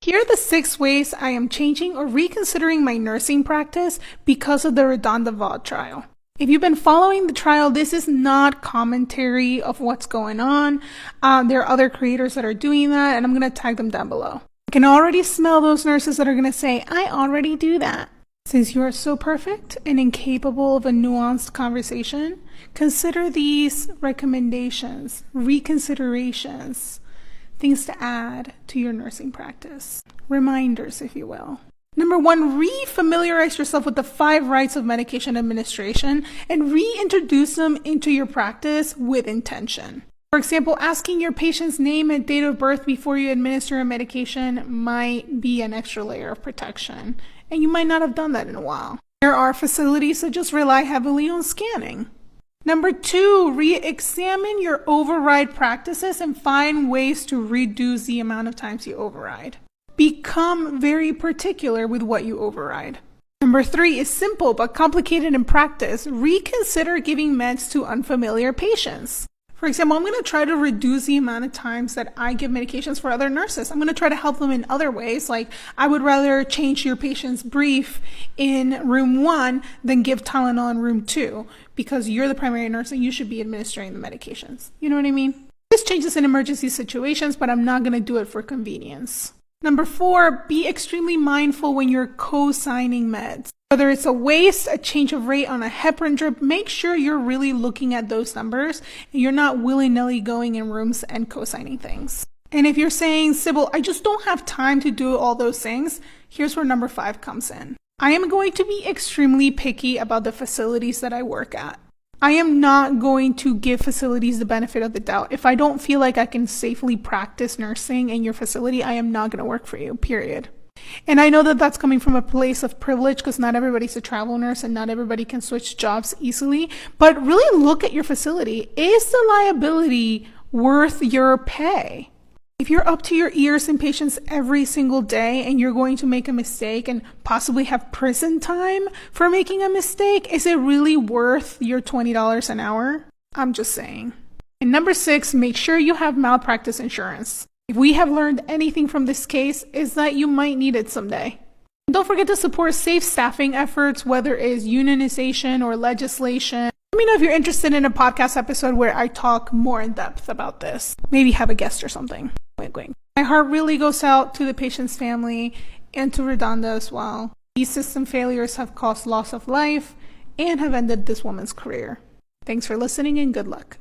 Here are the 6 ways I am changing or reconsidering my nursing practice because of the Reupload trial. If you've been following the trial, this is not commentary of what's going on. There are other creators that are doing that, and I'm going to tag them down below. I can already smell those nurses that are going to say, I already do that. Since you are so perfect and incapable of a nuanced conversation, consider these recommendations, reconsiderations, things to add to your nursing practice. Reminders, if you will. Number 1, re-familiarize yourself with the 5 rights of medication administration and reintroduce them into your practice with intention. For example, asking your patient's name and date of birth before you administer a medication might be an extra layer of protection, and you might not have done that in a while. There are facilities that just rely heavily on scanning. Number 2, re-examine your override practices and find ways to reduce the amount of times you override. Become very particular with what you override. Number 3 is simple but complicated in practice. Reconsider giving meds to unfamiliar patients. For example, I'm going to try to reduce the amount of times that I give medications for other nurses. I'm going to try to help them in other ways. Like, I would rather change your patient's brief in room 1 than give Tylenol in room 2 because you're the primary nurse and you should be administering the medications. You know what I mean? This changes in emergency situations, but I'm not going to do it for convenience. Number 4, be extremely mindful when you're co-signing meds. Whether it's a waste, a change of rate on a heparin drip, make sure you're really looking at those numbers and you're not willy-nilly going in rooms and co-signing things. And if you're saying, Sybil, I just don't have time to do all those things, here's where number 5 comes in. I am going to be extremely picky about the facilities that I work at. I am not going to give facilities the benefit of the doubt. If I don't feel like I can safely practice nursing in your facility, I am not going to work for you, period. And I know that that's coming from a place of privilege because not everybody's a travel nurse and not everybody can switch jobs easily. But really look at your facility. Is the liability worth your pay? If you're up to your ears in patients every single day and you're going to make a mistake and possibly have prison time for making a mistake, is it really worth your $20 an hour? I'm just saying. And number 6, make sure you have malpractice insurance. If we have learned anything from this case, is that you might need it someday. And don't forget to support safe staffing efforts, whether it is unionization or legislation. Let me know if you're interested in a podcast episode where I talk more in depth about this. Maybe have a guest or something. Wink, wink. My heart really goes out to the patient's family and to Redonda as well. These system failures have caused loss of life and have ended this woman's career. Thanks for listening and good luck.